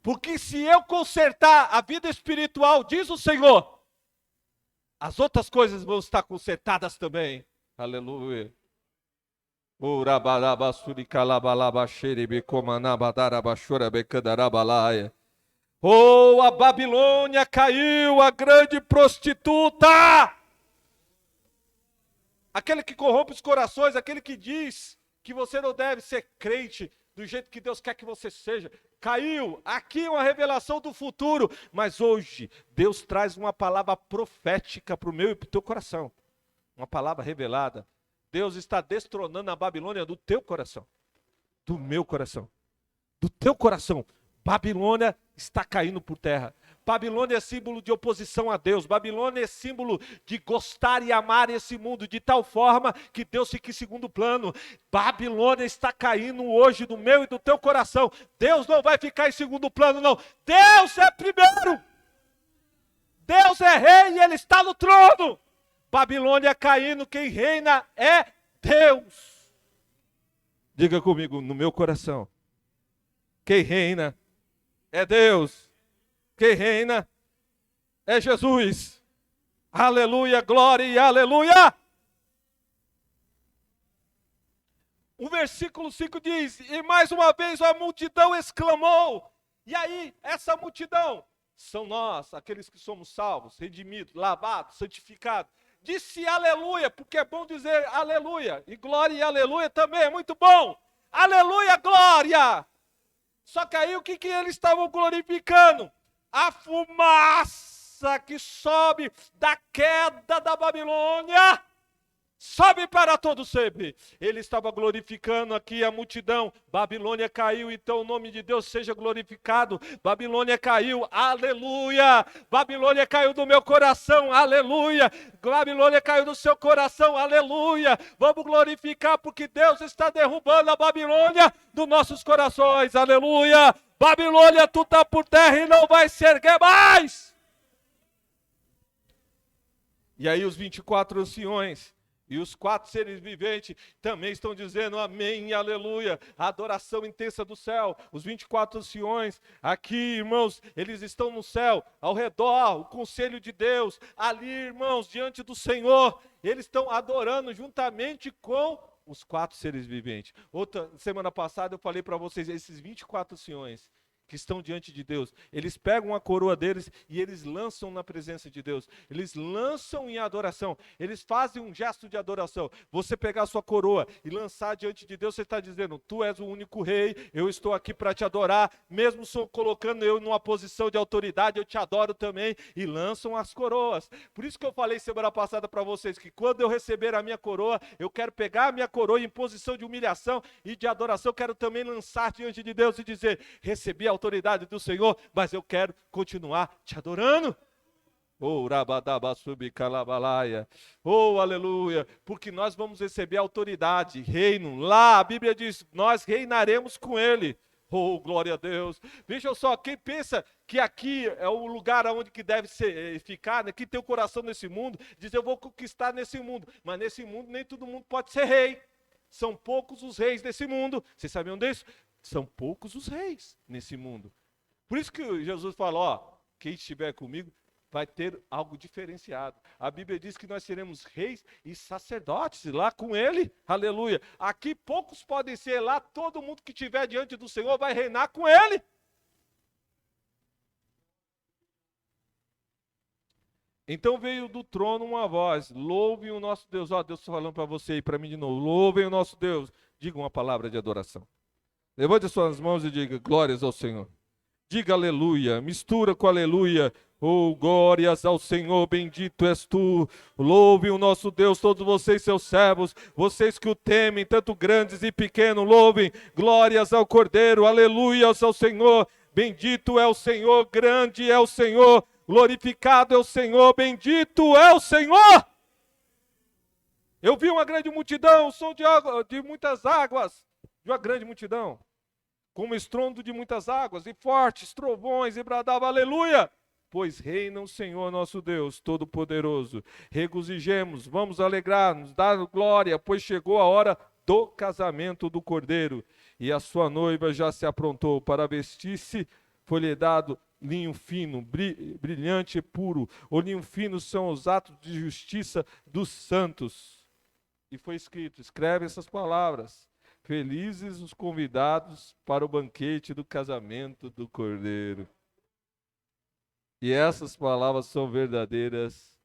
Porque se eu consertar a vida espiritual, diz o Senhor, as outras coisas vão estar consertadas também. Aleluia. Oh, a Babilônia caiu, a grande prostituta. Aquele que corrompe os corações, aquele que diz que você não deve ser crente do jeito que Deus quer que você seja. Caiu. Aqui uma revelação do futuro. Mas hoje, Deus traz uma palavra profética para o meu e para o teu coração. Uma palavra revelada. Deus está destronando a Babilônia do teu coração. Do meu coração. Do teu coração. Babilônia está caindo por terra. Babilônia é símbolo de oposição a Deus. Babilônia é símbolo de gostar e amar esse mundo de tal forma que Deus fica em segundo plano. Babilônia está caindo hoje do meu e do teu coração. Deus não vai ficar em segundo plano, não. Deus é primeiro. Deus é rei e Ele está no trono. Babilônia caindo, quem reina é Deus. Diga comigo, no meu coração. Quem reina é Deus. Quem reina é Jesus. Aleluia, glória e aleluia. O versículo 5 diz, e mais uma vez a multidão exclamou. E aí, essa multidão, são nós, aqueles que somos salvos, redimidos, lavados, santificados. Disse aleluia, porque é bom dizer aleluia. E glória e aleluia também é muito bom. Aleluia, glória. Só que aí o que eles estavam glorificando? A fumaça que sobe da queda da Babilônia, sobe para todo sempre. Ele estava glorificando aqui a multidão. Babilônia caiu, então o nome de Deus seja glorificado. Babilônia caiu, aleluia. Babilônia caiu do meu coração, aleluia. Babilônia caiu do seu coração, aleluia. Vamos glorificar porque Deus está derrubando a Babilônia dos nossos corações, aleluia. Babilônia, tu está por terra e não vai se erguer mais. E aí os 24 anciões e os 4 seres viventes também estão dizendo amém e aleluia. A adoração intensa do céu. Os 24 anciões aqui, irmãos, eles estão no céu, ao redor, o conselho de Deus. Ali, irmãos, diante do Senhor, eles estão adorando juntamente com os 4 seres viventes. Outra semana passada eu falei para vocês, esses 24 anciões que estão diante de Deus, eles pegam a coroa deles e eles lançam na presença de Deus, eles lançam em adoração, eles fazem um gesto de adoração. Você pegar a sua coroa e lançar diante de Deus, você está dizendo, tu és o único rei, eu estou aqui para te adorar, mesmo colocando eu numa posição de autoridade, eu te adoro também, e lançam as coroas. Por isso que eu falei semana passada para vocês, que quando eu receber a minha coroa, eu quero pegar a minha coroa em posição de humilhação e de adoração, quero também lançar diante de Deus e dizer, recebi a autoridade do Senhor, mas eu quero continuar te adorando. Oh, oh, aleluia, porque nós vamos receber autoridade, reino, lá a Bíblia diz, nós reinaremos com Ele. Oh, glória a Deus. Veja só, quem pensa que aqui é o lugar onde que deve ficar, né? Que tem o coração nesse mundo, diz eu vou conquistar nesse mundo, mas nesse mundo nem todo mundo pode ser rei. São poucos os reis desse mundo, vocês sabiam disso? São poucos os reis nesse mundo. Por isso que Jesus fala, ó, quem estiver comigo vai ter algo diferenciado. A Bíblia diz que nós seremos reis e sacerdotes lá com ele, aleluia. Aqui poucos podem ser, lá todo mundo que estiver diante do Senhor vai reinar com ele. Então veio do trono uma voz, louvem o nosso Deus. Ó, Deus está falando para você e para mim de novo, louvem o nosso Deus. Diga uma palavra de adoração. Levante as suas mãos e diga, glórias ao Senhor. Diga aleluia, mistura com aleluia. Oh, glórias ao Senhor, bendito és tu. Louve o nosso Deus, todos vocês, seus servos, vocês que o temem, tanto grandes e pequenos, louvem. Glórias ao Cordeiro, aleluia ao Senhor. Bendito é o Senhor, grande é o Senhor. Glorificado é o Senhor, bendito é o Senhor. Eu vi uma grande multidão, o som de muitas águas, de uma grande multidão, como estrondo de muitas águas, e fortes trovões, e bradava aleluia, pois reina o Senhor nosso Deus, Todo-Poderoso. Regozijemos, vamos alegrar-nos, dar glória, pois chegou a hora do casamento do Cordeiro, e a sua noiva já se aprontou para vestir-se, foi-lhe dado linho fino, brilhante e puro. O linho fino são os atos de justiça dos santos. E foi escrito, escreve essas palavras. Felizes os convidados para o banquete do casamento do Cordeiro. E essas palavras são verdadeiras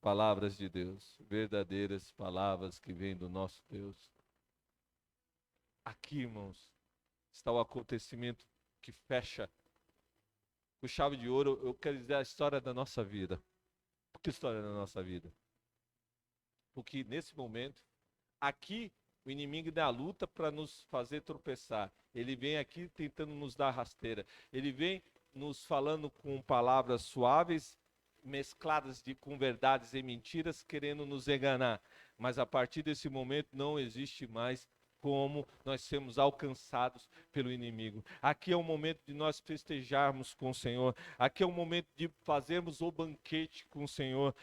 palavras de Deus. Verdadeiras palavras que vêm do nosso Deus. Aqui, irmãos, está o acontecimento que fecha com chave de ouro. Eu quero dizer a história da nossa vida. Por que história da nossa vida? Porque nesse momento, aqui o inimigo dá a luta para nos fazer tropeçar. Ele vem aqui tentando nos dar rasteira. Ele vem nos falando com palavras suaves, mescladas com verdades e mentiras, querendo nos enganar. Mas a partir desse momento não existe mais como nós sermos alcançados pelo inimigo. Aqui é o momento de nós festejarmos com o Senhor. Aqui é o momento de fazermos o banquete com o Senhor.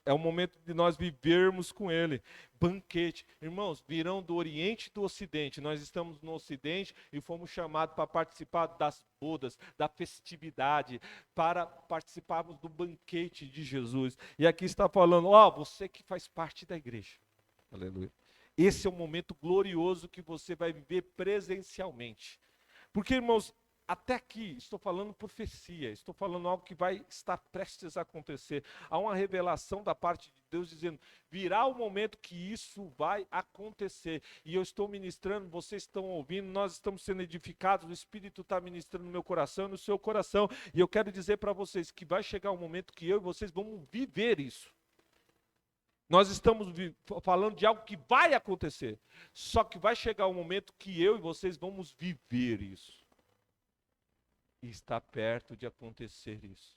É o momento de nós vivermos com Ele. Banquete. Irmãos, virão do Oriente e do Ocidente. Nós estamos no Ocidente e fomos chamados para participar das bodas, da festividade, para participarmos do banquete de Jesus. E aqui está falando, ó, você que faz parte da igreja. Aleluia. Esse é o momento glorioso que você vai viver presencialmente. Porque, irmãos, até aqui estou falando profecia, estou falando algo que vai estar prestes a acontecer. Há uma revelação da parte de Deus dizendo, virá o momento que isso vai acontecer. E eu estou ministrando, vocês estão ouvindo, nós estamos sendo edificados, o Espírito está ministrando no meu coração e no seu coração. E eu quero dizer para vocês que vai chegar um momento que eu e vocês vamos viver isso. Nós estamos falando de algo que vai acontecer. Só que vai chegar um momento que eu e vocês vamos viver isso. E está perto de acontecer isso.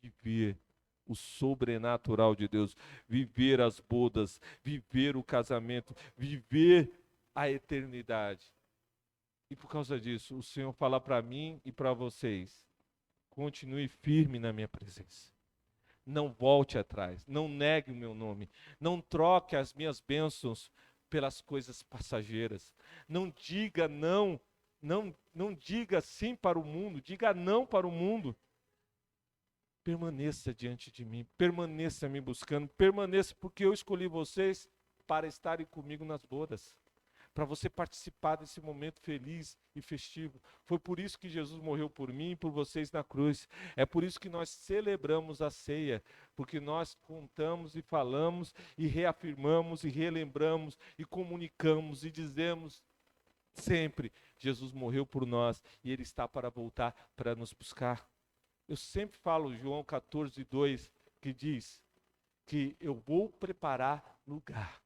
Viver o sobrenatural de Deus. Viver as bodas. Viver o casamento. Viver a eternidade. E por causa disso, o Senhor fala para mim e para vocês. Continue firme na minha presença. Não volte atrás, não negue o meu nome, não troque as minhas bênçãos pelas coisas passageiras. Não diga não diga sim para o mundo, diga não para o mundo. Permaneça diante de mim, permaneça me buscando, permaneça porque eu escolhi vocês para estarem comigo nas bodas. Para você participar desse momento feliz e festivo. Foi por isso que Jesus morreu por mim e por vocês na cruz. É por isso que nós celebramos a ceia, porque nós contamos e falamos e reafirmamos e relembramos e comunicamos e dizemos sempre, Jesus morreu por nós e Ele está para voltar para nos buscar. Eu sempre falo João 14:2, que diz que eu vou preparar lugar.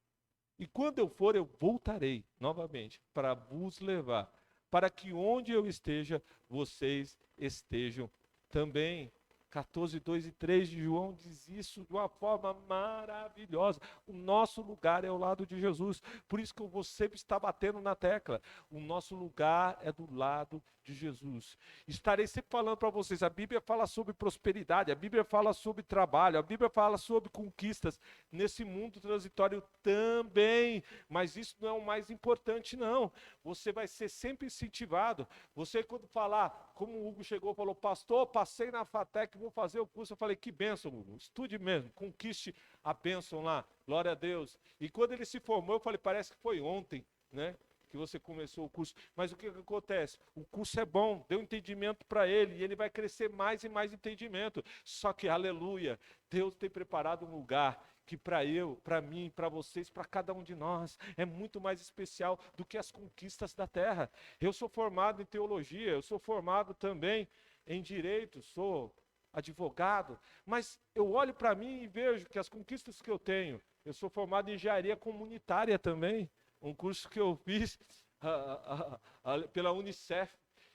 E quando eu for, eu voltarei novamente para vos levar, para que onde eu esteja, vocês estejam também. 14:2 e 3 de João diz isso de uma forma maravilhosa. O nosso lugar é ao lado de Jesus. Por isso que eu vou sempre estar batendo na tecla. O nosso lugar é do lado de Jesus. Estarei sempre falando para vocês, a Bíblia fala sobre prosperidade, a Bíblia fala sobre trabalho, a Bíblia fala sobre conquistas nesse mundo transitório também, mas isso não é o mais importante não, você vai ser sempre incentivado. Você quando falar, como o Hugo chegou e falou, pastor, passei na FATEC, vou fazer o curso. Eu falei, que bênção, Hugo, estude mesmo, conquiste a bênção lá, glória a Deus. E quando ele se formou, eu falei, parece que foi ontem, né? Que você começou o curso. Mas o que acontece? O curso é bom, deu entendimento para ele, e ele vai crescer mais e mais entendimento. Só que, aleluia, Deus tem preparado um lugar que para eu, para mim, para vocês, para cada um de nós, é muito mais especial do que as conquistas da terra. Eu sou formado em teologia, eu sou formado também em direito, sou advogado, mas eu olho para mim e vejo que as conquistas que eu tenho, eu sou formado em engenharia comunitária também, um curso que eu fiz pela Unicef.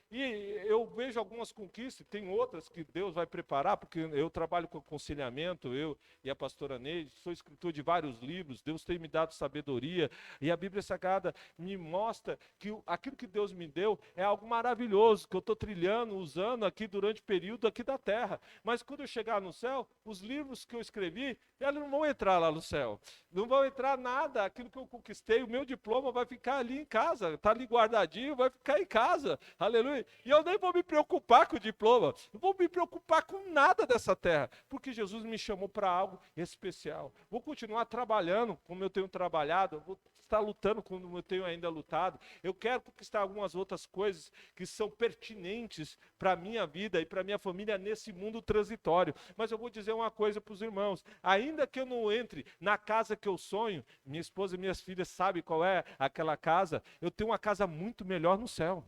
E eu vejo algumas conquistas, tem outras que Deus vai preparar, porque eu trabalho com aconselhamento, eu e a pastora Neide, sou escritor de vários livros, Deus tem me dado sabedoria, e a Bíblia Sagrada me mostra que aquilo que Deus me deu é algo maravilhoso, que eu estou trilhando, usando aqui durante o período aqui da terra. Mas quando eu chegar no céu, os livros que eu escrevi, eles não vão entrar lá no céu, não vão entrar nada, aquilo que eu conquistei, o meu diploma vai ficar ali em casa, está ali guardadinho, vai ficar em casa, aleluia. E eu nem vou me preocupar com o diploma, não vou me preocupar com nada dessa terra, porque Jesus me chamou para algo especial. Vou continuar trabalhando como eu tenho trabalhado, vou estar lutando como eu tenho ainda lutado. Eu quero conquistar algumas outras coisas que são pertinentes para a minha vida e para a minha família nesse mundo transitório. Mas eu vou dizer uma coisa para os irmãos, ainda que eu não entre na casa que eu sonho, minha esposa e minhas filhas sabem qual é aquela casa, eu tenho uma casa muito melhor no céu.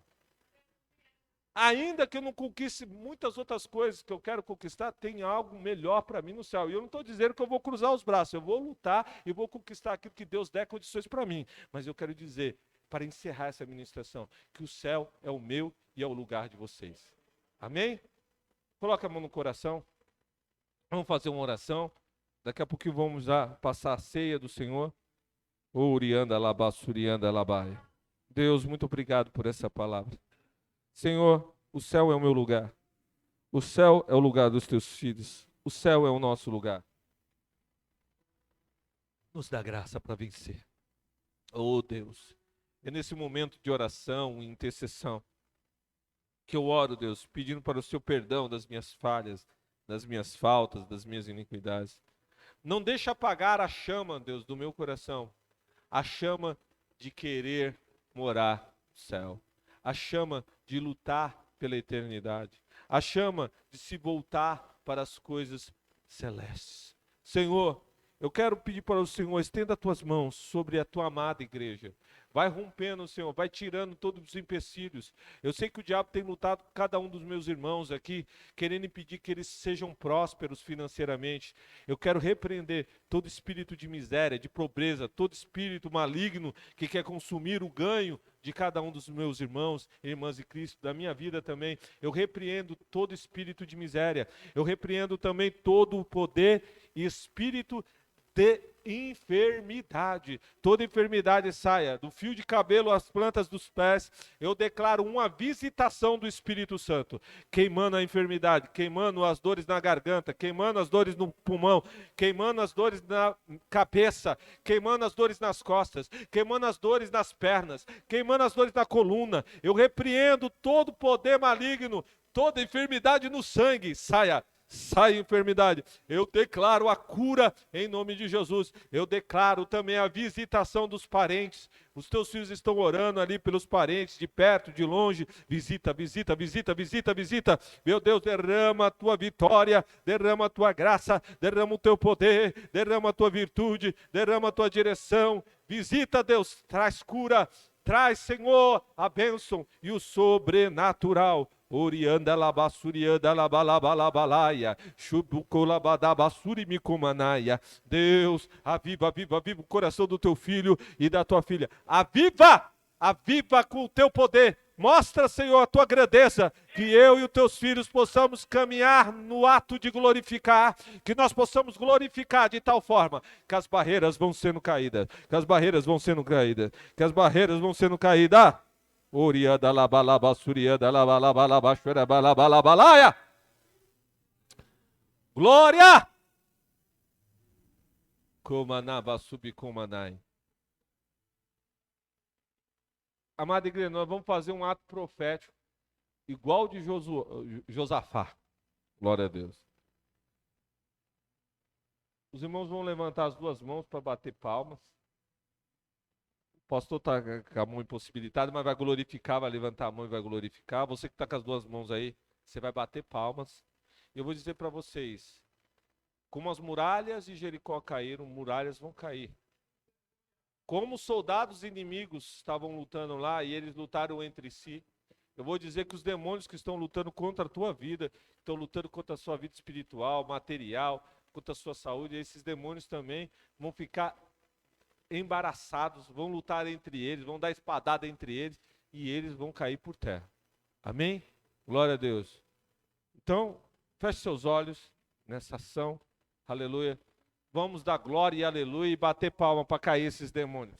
Ainda que eu não conquiste muitas outras coisas que eu quero conquistar, tem algo melhor para mim no céu. E eu não estou dizendo que eu vou cruzar os braços, eu vou lutar e vou conquistar aquilo que Deus der condições para mim. Mas eu quero dizer, para encerrar essa ministração, que o céu é o meu e é o lugar de vocês. Amém? Coloca a mão no coração. Vamos fazer uma oração. Daqui a pouco vamos já passar a ceia do Senhor. Orianda labá, surianda labaia. Deus, muito obrigado por essa palavra. Senhor, o céu é o meu lugar. O céu é o lugar dos teus filhos. O céu é o nosso lugar. Nos dá graça para vencer. Oh Deus, é nesse momento de oração e intercessão que eu oro, Deus, pedindo para o seu perdão das minhas falhas, das minhas faltas, das minhas iniquidades. Não deixa apagar a chama, Deus, do meu coração. A chama de querer morar no céu. A chama de lutar pela eternidade. A chama de se voltar para as coisas celestes. Senhor, eu quero pedir para o Senhor, estenda as tuas mãos sobre a tua amada igreja. Vai rompendo, Senhor, vai tirando todos os empecilhos. Eu sei que o diabo tem lutado com cada um dos meus irmãos aqui, querendo impedir que eles sejam prósperos financeiramente. Eu quero repreender todo espírito de miséria, de pobreza, todo espírito maligno que quer consumir o ganho de cada um dos meus irmãos e irmãs de Cristo, da minha vida também. Eu repreendo todo espírito de miséria. Eu repreendo também todo o poder e espírito de enfermidade. Toda enfermidade saia, do fio de cabelo às plantas dos pés. Eu declaro uma visitação do Espírito Santo, queimando a enfermidade, queimando as dores na garganta, queimando as dores no pulmão, queimando as dores na cabeça, queimando as dores nas costas, queimando as dores nas pernas, queimando as dores na coluna. Eu repreendo todo poder maligno, toda enfermidade no sangue, saia. Sai enfermidade. Eu declaro a cura em nome de Jesus. Eu declaro também a visitação dos parentes. Os teus filhos estão orando ali pelos parentes, de perto, de longe. Visita, visita, visita, visita, visita. Meu Deus, derrama a tua vitória, derrama a tua graça, derrama o teu poder, derrama a tua virtude, derrama a tua direção. Visita, Deus, traz cura, traz, Senhor, a bênção e o sobrenatural. Orianda labassurianda labalabalabalaya, chubucolabadabassuri micumanaya. Deus, aviva, aviva, aviva o coração do teu filho e da tua filha. Aviva, aviva com o teu poder. Mostra, Senhor, a tua grandeza, que eu e os teus filhos possamos caminhar no ato de glorificar, que nós possamos glorificar de tal forma que as barreiras vão sendo caídas, que as barreiras vão sendo caídas, que as barreiras vão sendo caídas. Orianda labalaba surianda labalaba chorabalabalabalaia. Glória! Comanaba subcomanai. amada igreja, nós vamos fazer um ato profético igual de Josafá. Glória a Deus. Os irmãos vão levantar as duas mãos para bater palmas. O pastor está com a mão impossibilitada, mas vai glorificar, vai levantar a mão e vai glorificar. Você que está com as duas mãos aí, você vai bater palmas. Eu vou dizer para vocês, como as muralhas de Jericó caíram, muralhas vão cair. Como os soldados inimigos estavam lutando lá e eles lutaram entre si, eu vou dizer que os demônios que estão lutando contra a tua vida, estão lutando contra a sua vida espiritual, material, contra a sua saúde, esses demônios também vão ficar embaraçados, vão lutar entre eles, vão dar espadada entre eles e eles vão cair por terra. Amém? Glória a Deus. Então, feche seus olhos nessa ação. Aleluia. Vamos dar glória e aleluia e bater palma para cair esses demônios.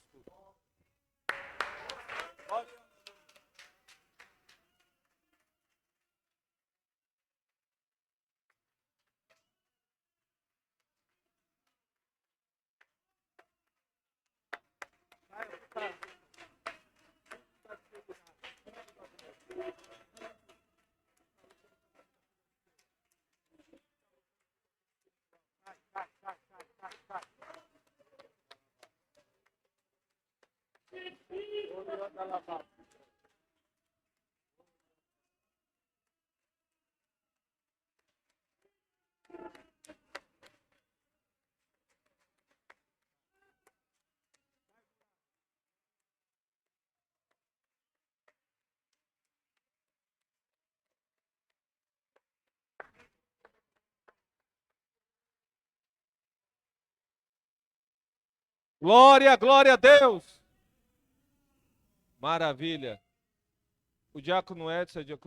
Glória, glória a Deus. Maravilha. O diácono Edson, a diaconia.